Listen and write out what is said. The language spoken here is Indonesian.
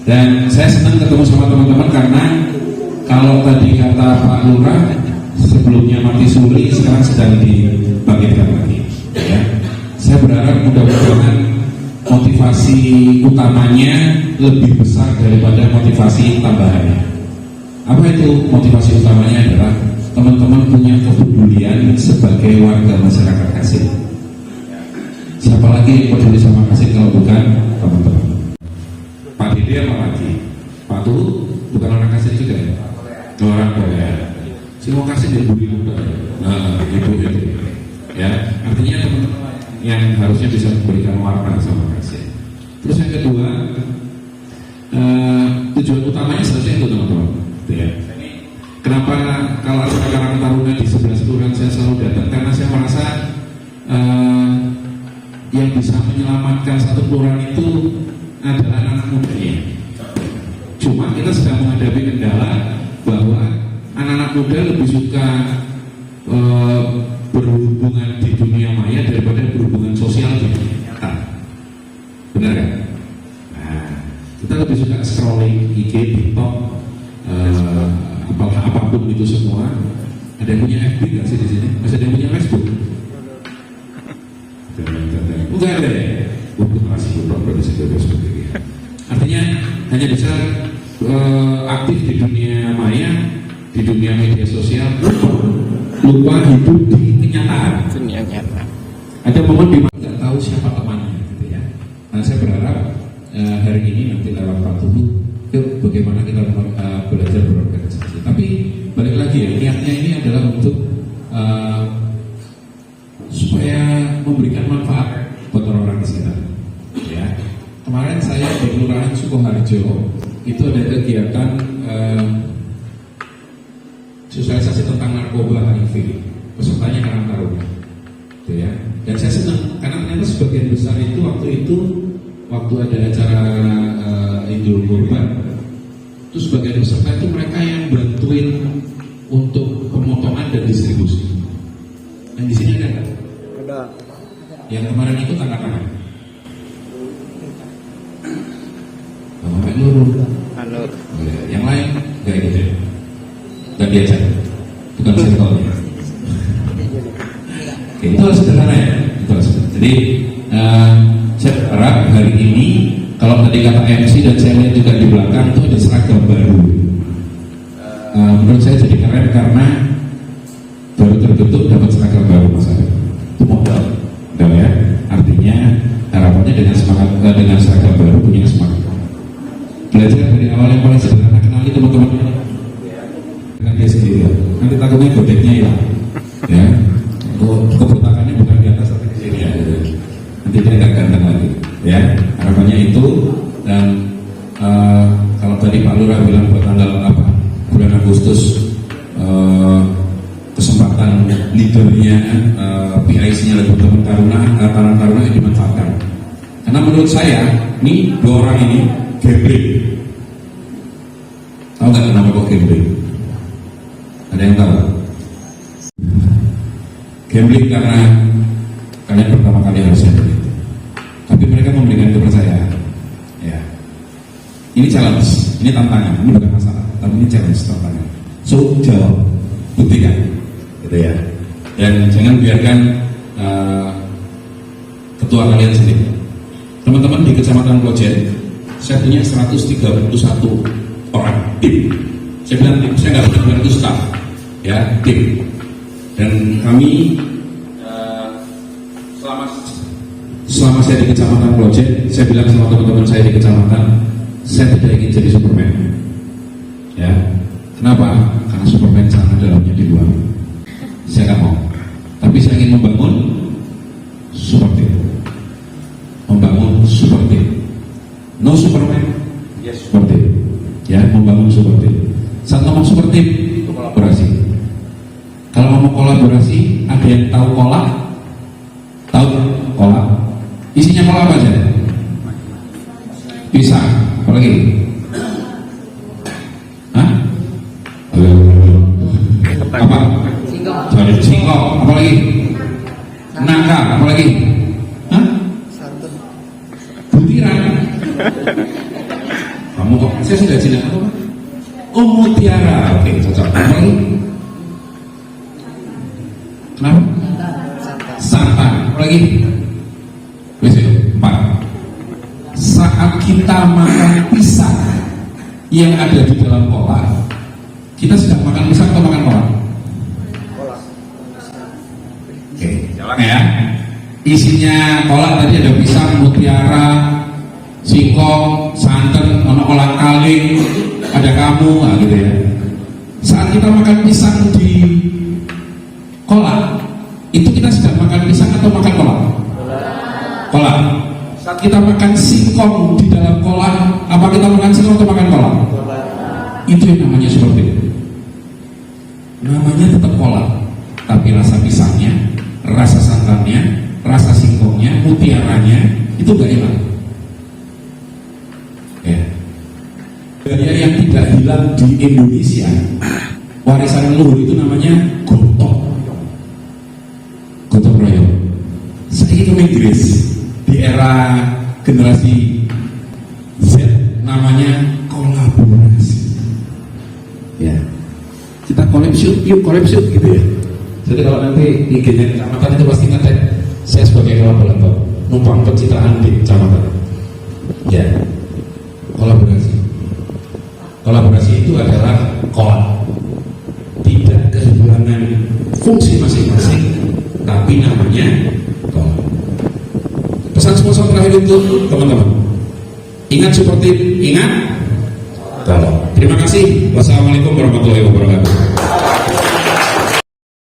Dan saya senang ketemu sama teman-teman karena kalau tadi kata Pak Lurah sebelumnya mati suri, sekarang sedang dibangkitkan lagi. Ya. Saya berharap mudah-mudahan motivasi utamanya lebih besar daripada motivasi tambahannya. Apa itu motivasi utamanya? Adalah teman-teman punya kepedulian sebagai warga masyarakat Kasin. Siapa lagi yang peduli sama Kasin kalau bukan teman-teman? Pak Dede apa lagi? Pak Tuh bukan orang Kasin juga ya? Orang Korea. Si mau Kasin dia budi lupa. Nah, itu. Ya, artinya teman-teman yang harusnya bisa memberikan warna sama Kasin. Terus yang kedua, tujuan utamanya seharusnya itu teman-teman. Ya. Kenapa kalau ada Karang Taruna di sebelah kelurahan saya selalu datang? Karena saya merasa yang bisa menyelamatkan satu kelurahan itu adalah anak mudanya. Cuma kita sedang menghadapi kendala bahwa anak-anak muda lebih suka berhubungan di dunia maya daripada berhubungan sosial di dunia nyata. Benar kan? Nah, kita lebih suka scrolling IG, TikTok, apapun itu semua. Ada yang punya FB nggak sih di sini? Masih ada yang punya Facebook? Enggak ada ya? Untuk masih berapa Facebook ini. Artinya hanya bisa aktif di dunia maya, di dunia media sosial, lupa hidup di kenyataan. Dunia nyata. Ada momen di mana nggak tahu siapa temannya, gitu ya. Nah, saya berharap hari ini nanti lewat Pak Tuhu, yuk bagaimana kita belajar berorganisasi. Tapi balik lagi ya, niatnya ini adalah untuk supaya memberikan manfaat buat orang-orang di sekitar. Ya, kemarin saya di Kelurahan Sukoharjo itu ada kegiatan sosialisasi tentang narkoba HIV, pesertanya Karang Taruna, ya. Dan saya senang karena ternyata sebagian besar itu waktu ada acara Idul Kurban, itu sebagian peserta itu mereka yang bantuin untuk pemotongan dan distribusi. Yang di sini ada nggak? Ada. Yang kemarin ikut angkat tangan. Bapak Nurul. Anur. Yang lain nggak ikut ya? Nggak diajak, bukan circle-nya. Oke, itu harus sederhana ya. Itu harus sederhana. Jadi saya harap hari ini kalau tadi kata MC dan saya lihat juga di belakang itu ada seragam baru. Menurut saya jadi keren karena baru terbentuk dapat seragam baru Mas Arief. Itu modal ya. Artinya harapannya dengan semangat dengan seragam baru punya semangat. Belajar dari awal yang paling sederhana, kenali teman-teman dengan dia sendiri. Nanti takutnya godeknya ya. Kebotakannya bukan di atas tapi di sini ya. Nanti dia nggak ganteng lagi. Ya, harapannya itu. Dan kalau tadi Pak Lurah bilang buat tanggal bulan Agustus kesempatan leadernya PIC-nya lagi teman Karang Taruna yang dimanfaatkan. Karena menurut saya ini dua orang ini gambling. Tahu nggak kenapa kok gambling? Ada yang tahu? Gambling karena kalian pertama kali harusnya beli, tapi mereka memberikan kepercayaan. Ya, ini challenge, ini tantangan, ini bukan masalah, tapi ini challenge, tantangan. So jawab, buktikan, gitu ya. Dan jangan biarkan ketua kalian sendiri. Teman-teman di Kecamatan Klojen, saya punya 131 orang tim. Saya bilang tim, saya nggak bilang itu staff, ya tim. Dan kami selama saya di Kecamatan Klojen, saya bilang sama teman-teman saya di kecamatan, saya tidak ingin jadi Superman. Ya, kenapa? Karena Superman sana dalamnya dibuang. Saya nggak mau. Tapi saya ingin membangun super team. Membangun super team. No Superman, yes super team. Ya, membangun super team. Saat ngomong super team, kolaborasi. Kalau ngomong kolaborasi, ada yang tahu kolak? Tahu kolak? Isinya kolak apa aja? Pisang, apa lagi? Hah? Apa? Singkong, apa lagi? Nangka, apa lagi? Hah? Butiran. Kamu kok, saya sudah jelas apa? Oh, mutiara. Oke, cocok. Apa lagi? Kenapa? Santan. Apa lagi? Besok, 4. Saat kita makan pisang yang ada di dalam kolak, kita sedang makan pisang atau makan kolak? Oke, jalan ya. Isinya kolak tadi ada pisang, mutiara, singkong, santan, kolang kaling, ada kamu, nah gitu ya. Saat kita makan pisang di kolak, itu kita sedang makan pisang atau makan kolak? Kolak. Saat kita makan singkong di dalam kolak, apa kita makan singkong atau makan kolak? Itu yang namanya seperti itu. Namanya tetap kolak, tapi rasa pisangnya, rasa santannya, rasa singkongnya, mutiaranya itu gak hilang. Ya. Budaya yang tidak hilang di Indonesia, warisan leluhur itu namanya gotong royong. Saya itu Inggris di era generasi Z, namanya kolaborasi. Ya, kita kolab yuk gitu ya. Jadi kalau nanti IG-nya kecamatan itu pasti ngetek saya sebagai kolaborator, numpang pencitraan di kecamatan. Ya, kolaborasi itu adalah kolab, tidak kehilangan fungsi masing-masing, tapi namanya kolab. Pesan sponsor terakhir untuk teman-teman, ingat. Kolab. Terima kasih. Wassalamualaikum warahmatullahi wabarakatuh.